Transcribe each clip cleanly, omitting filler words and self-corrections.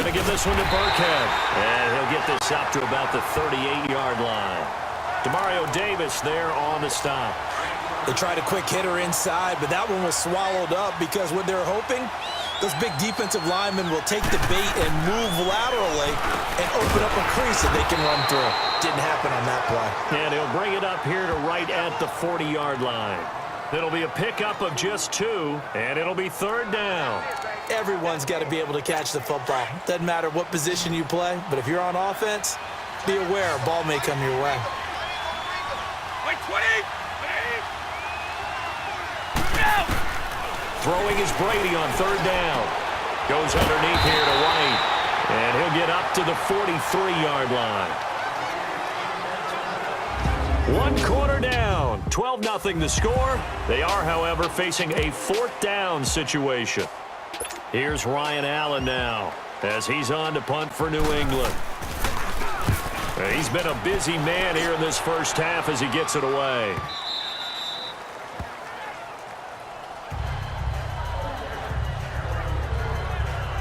going to give this one to Burkhead. And he'll get this up to about the 38-yard line. Demario Davis there on the stop. They tried a quick hitter inside, but that one was swallowed up because what they're hoping, those big defensive linemen will take the bait and move laterally and open up a crease that they can run through. Didn't happen on that play. And he'll bring it up here to right at the 40-yard line. It'll be a pickup of just 2, and it'll be 3rd down. Everyone's got to be able to catch the football. Doesn't matter what position you play, but if you're on offense, be aware a ball may come your way. Throwing is Brady on 3rd down. Goes underneath here to White, and he'll get up to the 43-yard line. 1 quarter down, 12-0 the score. They are, however, facing a 4th down situation. Here's Ryan Allen now as he's on to punt for New England. He's been a busy man here in this first half as he gets it away.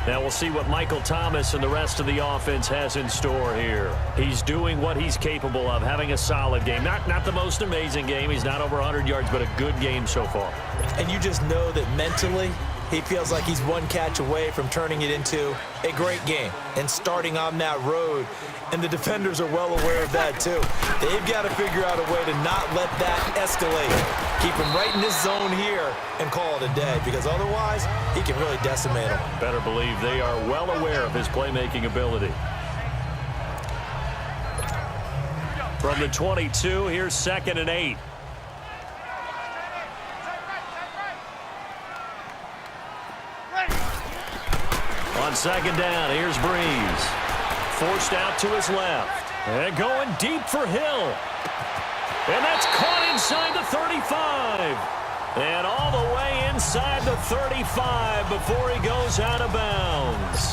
Now we'll see what Michael Thomas and the rest of the offense has in store here. He's doing what he's capable of, having a solid game. Not the most amazing game. He's not over 100 yards, but a good game so far. And you just know that mentally, he feels like he's one catch away from turning it into a great game and starting on that road. And the defenders are well aware of that, too. They've got to figure out a way to not let that escalate. Keep him right in this zone here and call it a day, because otherwise he can really decimate them. Better believe they are well aware of his playmaking ability. From the 22, here's 2nd and 8. On 2nd down, here's Breeze. Forced out to his left. And going deep for Hill. And that's caught inside the 35. And all the way inside the 35 before he goes out of bounds.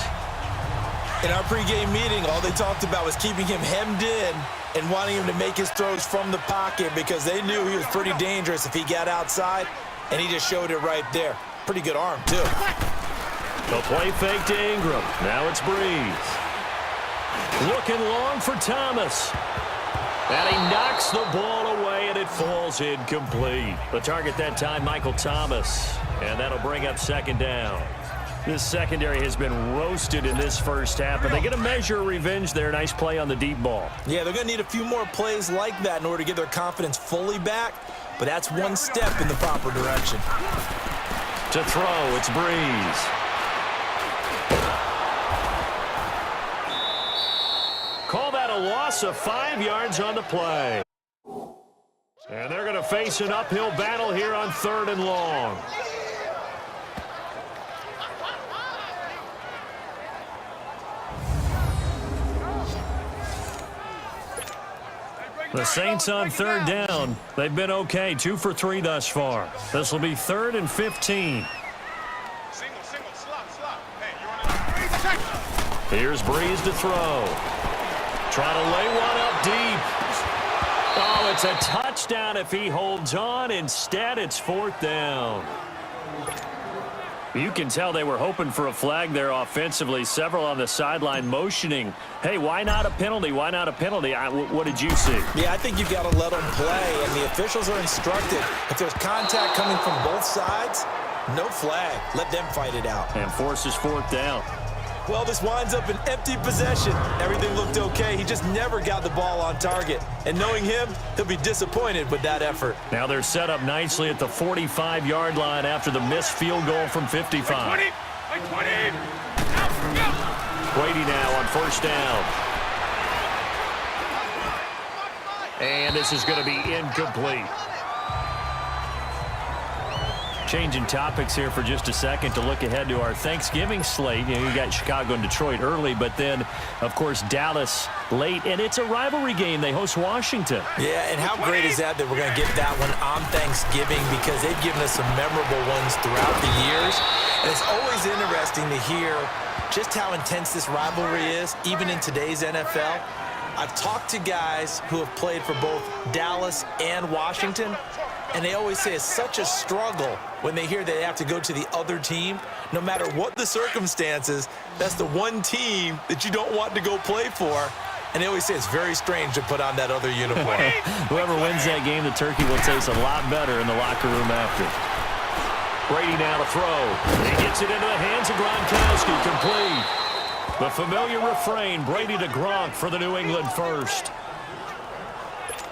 In our pregame meeting, all they talked about was keeping him hemmed in and wanting him to make his throws from the pocket because they knew he was pretty dangerous if he got outside, and he just showed it right there. Pretty good arm, too. The play fake to Ingram. Now it's Breeze. Looking long for Thomas. And he knocks the ball away, and it falls incomplete. The target that time, Michael Thomas. And that'll bring up 2nd down. This secondary has been roasted in this first half, but they get a measure of revenge there. Nice play on the deep ball. Yeah, they're going to need a few more plays like that in order to get their confidence fully back, but that's one step in the proper direction. To throw, it's Breeze. Call that a loss of 5 yards on the play. And they're going to face an uphill battle here on 3rd and long. The Saints on 3rd down. They've been okay, 2 for 3 thus far. This will be 3rd and 15. Here's Breeze to throw. Trying to lay one up deep. Oh, it's a touchdown if he holds on. Instead, it's 4th down. You can tell they were hoping for a flag there offensively. Several on the sideline motioning. Hey, why not a penalty? Why not a penalty? What did you see? Yeah, I think you've got to let them play, and the officials are instructed. If there's contact coming from both sides, no flag. Let them fight it out. And forces 4th down. Well, this winds up an empty possession. Everything looked okay. He just never got the ball on target. And knowing him, he'll be disappointed with that effort. Now they're set up nicely at the 45-yard line after the missed field goal from 55. Brady now on 1st down. And this is going to be incomplete. Changing topics here for just a second to look ahead to our Thanksgiving slate. You know, you got Chicago and Detroit early, but then, of course, Dallas late. And it's a rivalry game. They host Washington. Yeah, and how great is that we're going to get that one on Thanksgiving, because they've given us some memorable ones throughout the years. And it's always interesting to hear just how intense this rivalry is, even in today's NFL. I've talked to guys who have played for both Dallas and Washington, and they always say it's such a struggle when they hear they have to go to the other team. No matter what the circumstances, that's the one team that you don't want to go play for. And they always say it's very strange to put on that other uniform. Whoever wins that game, the turkey will taste a lot better in the locker room after. Brady now to throw. He gets it into the hands of Gronkowski, complete. The familiar refrain, Brady to Gronk for the New England first.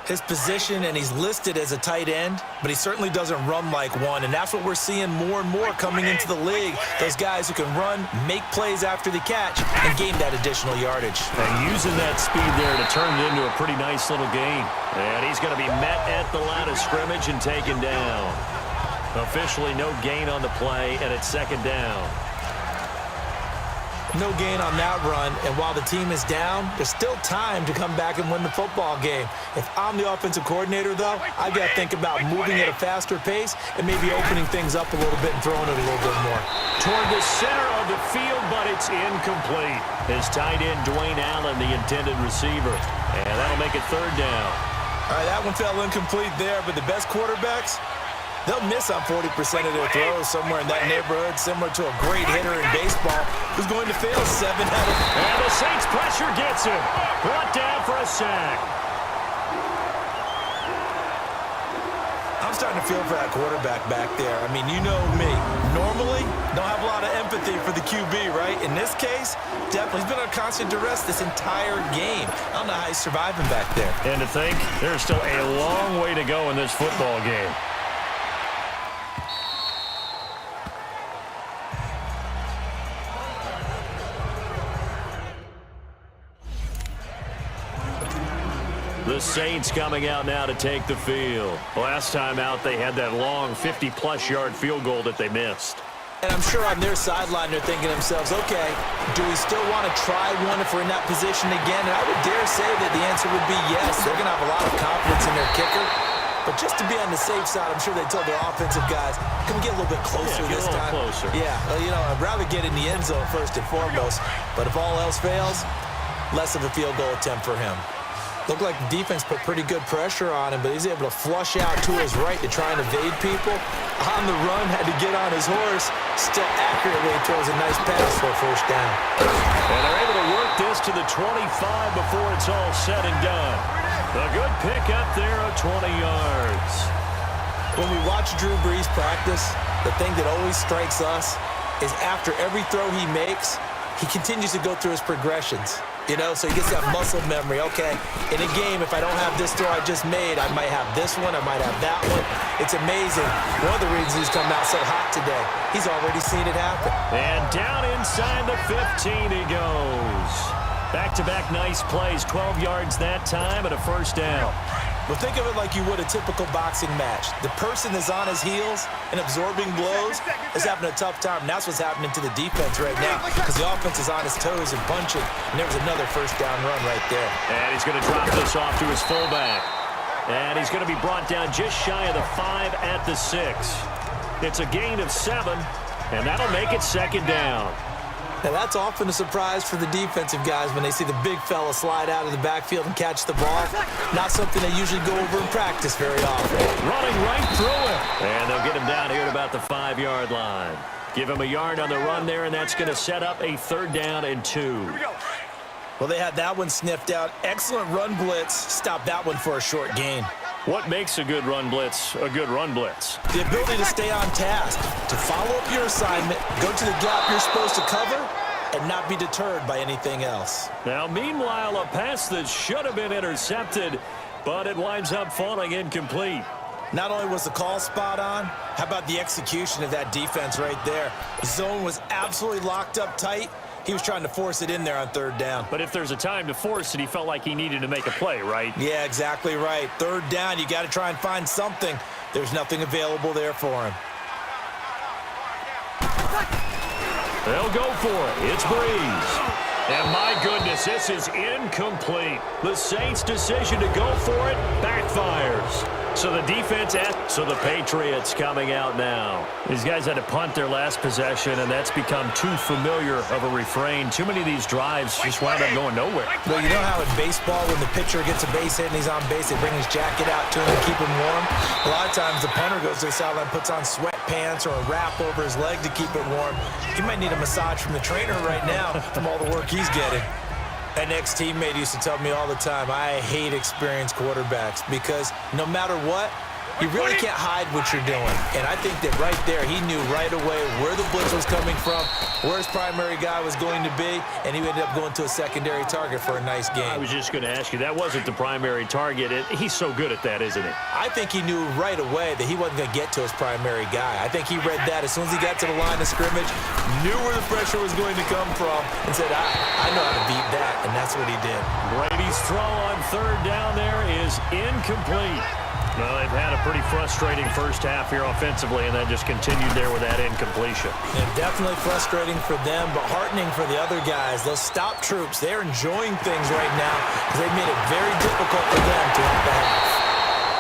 His position, and he's listed as a tight end, but he certainly doesn't run like one, and that's what we're seeing more and more coming into the league. Those guys who can run, make plays after the catch, and gain that additional yardage. And using that speed there to turn it into a pretty nice little gain. And he's going to be met at the line of scrimmage and taken down. Officially no gain on the play, and it's second down. No gain on that run, and while the team is down, there's still time to come back and win the football game. If I'm the offensive coordinator, though, I've got to think about moving at a faster pace and maybe opening things up a little bit and throwing it a little bit more. Toward the center of the field, but it's incomplete. His tight end, Dwayne Allen, the intended receiver. And that'll make it third down. All right, that one fell incomplete there, but the best quarterbacks, they'll miss on 40% of their throws somewhere in that neighborhood, similar to a great hitter in baseball who's going to fail 7 out of... And the Saints pressure gets him. Brought down for a sack. I'm starting to feel for that quarterback back there. I mean, you know me. Normally, don't have a lot of empathy for the QB, right? In this case, definitely. He's been on constant duress this entire game. I don't know how he's surviving back there. And to think, there's still a long way to go in this football game. The Saints coming out now to take the field. Last time out, they had that long 50-plus yard field goal that they missed. And I'm sure on their sideline, they're thinking to themselves, okay, do we still want to try one if we're in that position again? And I would dare say that the answer would be yes. They're going to have a lot of confidence in their kicker. But just to be on the safe side, I'm sure they told their offensive guys, can we get a little bit closer this time? Closer. Yeah, well, you know, I'd rather get in the end zone first and foremost. But if all else fails, less of a field goal attempt for him. Looked like the defense put pretty good pressure on him, but he's able to flush out to his right to try and evade people. On the run, had to get on his horse. Still accurately throws a nice pass for a first down. And they're able to work this to the 25 before it's all said and done. A good pick up there of 20 yards. When we watch Drew Brees practice, the thing that always strikes us is after every throw he makes, he continues to go through his progressions. You know, so he gets that muscle memory. Okay, in a game, if I don't have this throw I just made, I might have this one, I might have that one. It's amazing. One of the reasons he's come out so hot today, he's already seen it happen. And down inside the 15 he goes. Back-to-back nice plays, 12 yards that time and a first down. Well, think of it like you would a typical boxing match. The person is on his heels and absorbing blows is having a tough time. And that's what's happening to the defense right now because the offense is on his toes and punching. And there was another first down run right there. And he's going to drop this off to his fullback. And he's going to be brought down just shy of the 5 at the 6. It's a gain of 7, and that'll make it second down. Now, that's often a surprise for the defensive guys when they see the big fella slide out of the backfield and catch the ball. Not something they usually go over in practice very often. Running right through him. And they'll get him down here at about the 5-yard line. Give him a yard on the run there, and that's going to set up a 3rd down and 2. Well, they had that one sniffed out. Excellent run blitz. Stop that one for a short gain. What makes a good run blitz a good run blitz? The ability to stay on task, to follow up your assignment, go to the gap you're supposed to cover, and not be deterred by anything else. Now, meanwhile, a pass that should have been intercepted, but it winds up falling incomplete. Not only was the call spot on, how about the execution of that defense right there? The zone was absolutely locked up tight. He was trying to force it in there on 3rd down. But if there's a time to force it, he felt like he needed to make a play, right? Yeah, exactly right. 3rd down, you got to try and find something. There's nothing available there for him. They'll go for it. It's Brees. And my goodness, this. This is incomplete. The Saints' decision to go for it backfires. So the defense, so the Patriots coming out now. These guys had to punt their last possession, and that's become too familiar of a refrain. Too many of these drives just wound up going nowhere. Well, you know how in baseball, when the pitcher gets a base hit and he's on base, they bring his jacket out to him to keep him warm? A lot of times the punter goes to the sideline, puts on sweatpants or a wrap over his leg to keep it warm. He might need a massage from the trainer right now from all the work he's getting. An ex-teammate used to tell me all the time, I hate experienced quarterbacks because no matter what, you really can't hide what you're doing. And I think that right there, he knew right away where the blitz was coming from, where his primary guy was going to be, and he ended up going to a secondary target for a nice game. I was just going to ask you, that wasn't the primary target. He's so good at that, isn't he? I think he knew right away that he wasn't going to get to his primary guy. I think he read that as soon as he got to the line of scrimmage, knew where the pressure was going to come from, and said, I know how to beat that, and that's what he did. Brady's throw on third down there is incomplete. Well, they've had a pretty frustrating first half here offensively, and then just continued there with that incompletion. And definitely frustrating for them, but heartening for the other guys. Those stop troops, they're enjoying things right now because they've made it very difficult for them to end the half.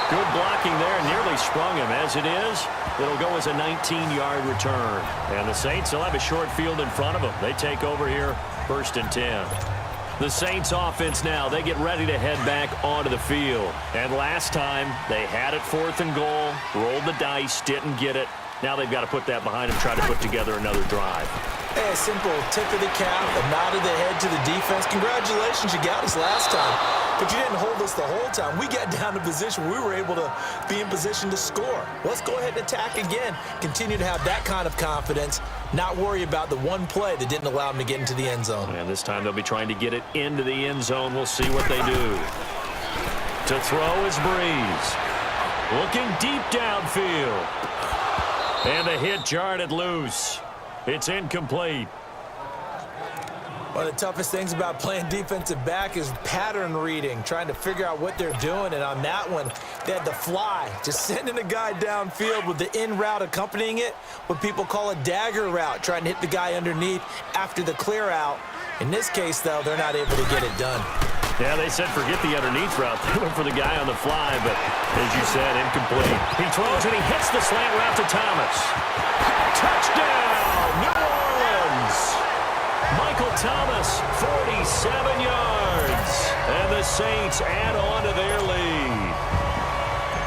Good blocking there, nearly sprung him. As it is, it'll go as a 19-yard return. And the Saints will have a short field in front of them. They take over here, 1st and 10. The Saints offense now, they get ready to head back onto the field. And last time, they had it 4th and goal, rolled the dice, didn't get it. Now they've got to put that behind them, try to put together another drive. Hey, a simple tip of the cap, a nod of the head to the defense. Congratulations, you got us last time. But you didn't hold us the whole time. We got down to position. We were able to be in position to score. Let's go ahead and attack again. Continue to have that kind of confidence. Not worry about the one play that didn't allow them to get into the end zone. And this time they'll be trying to get it into the end zone. We'll see what they do. To throw is Breeze. Looking deep downfield. And the hit jarred it loose. It's incomplete. One of the toughest things about playing defensive back is pattern reading, trying to figure out what they're doing. And on that one, they had the fly, just sending a guy downfield with the in route accompanying it, what people call a dagger route, trying to hit the guy underneath after the clear out. In this case, though, they're not able to get it done. Yeah, they said forget the underneath route. They went for the guy on the fly, but as you said, incomplete. He throws and he hits the slant route to Thomas. Touchdown, New Orleans! Michael Thomas, 47 yards. And the Saints add on to their lead.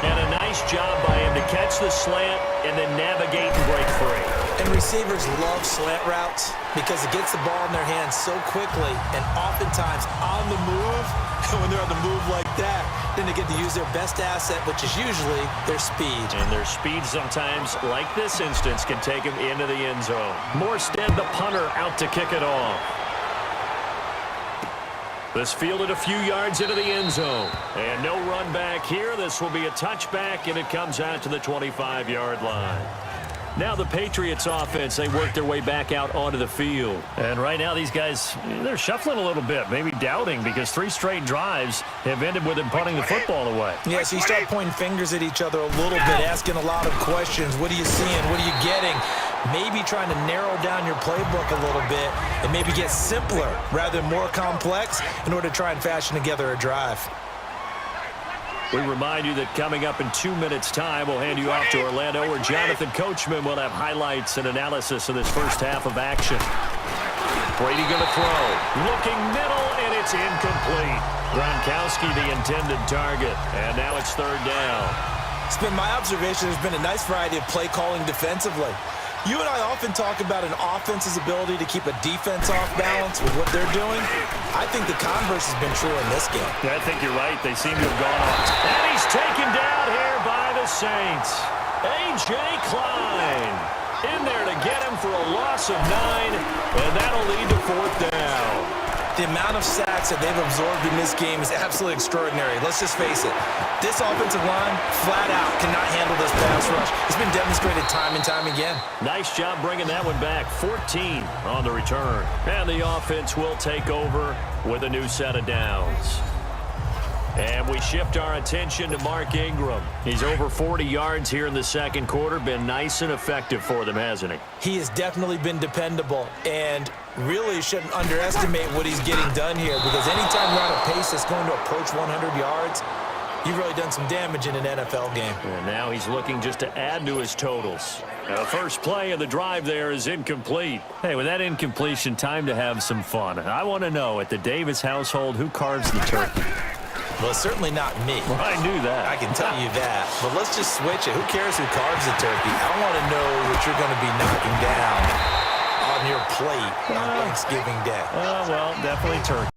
And a nice job by him to catch the slant and then navigate and break free. And receivers love slant routes because it gets the ball in their hands so quickly and oftentimes on the move. And when they're on the move like that, then they get to use their best asset, which is usually their speed. And their speed sometimes, like this instance, can take them into the end zone. Morstead, the punter, out to kick it off. This fielded a few yards into the end zone. And no run back here. This will be a touchback, and it comes out to the 25-yard line. Now the Patriots offense, they work their way back out onto the field. And right now these guys, they're shuffling a little bit, maybe doubting, because 3 straight drives have ended with them punting the football away. Yeah, so you start pointing fingers at each other a little bit, asking a lot of questions. What are you seeing? What are you getting? Maybe trying to narrow down your playbook a little bit and maybe get simpler rather than more complex in order to try and fashion together a drive. We remind you that coming up in 2 minutes' time, we'll hand you off to Orlando, where Jonathan Coachman will have highlights and analysis of this first half of action. Brady going to throw. Looking middle, and it's incomplete. Gronkowski, the intended target. And now it's 3rd down. It's been my observation there's been a nice variety of play calling defensively. You and I often talk about an offense's ability to keep a defense off balance with what they're doing. I think the converse has been true in this game. Yeah, I think you're right. They seem to have gone off. And he's taken down here by the Saints. A.J. Klein in there to get him for a loss of 9, and that'll lead to 4th down. The amount of sacks that they've absorbed in this game is absolutely extraordinary. Let's just face it. This offensive line, flat out, cannot handle this pass rush. It's been demonstrated time and time again. Nice job bringing that one back. 14 on the return. And the offense will take over with a new set of downs. And we shift our attention to Mark Ingram. He's over 40 yards here in the second quarter. Been nice and effective for them, hasn't he? He has definitely been dependable, and really shouldn't underestimate what he's getting done here, because anytime you're on a pace that's going to approach 100 yards, you've really done some damage in an NFL game. And now he's looking just to add to his totals. The first play of the drive there is incomplete. Hey, with that incompletion, time to have some fun. I want to know, at the Davis household, who carves the turkey? Well, certainly not me. Well, I knew that. I can tell you that. But let's just switch it. Who cares who carves the turkey? I want to know what you're going to be knocking down on your plate on Thanksgiving Day. Well, definitely turkey.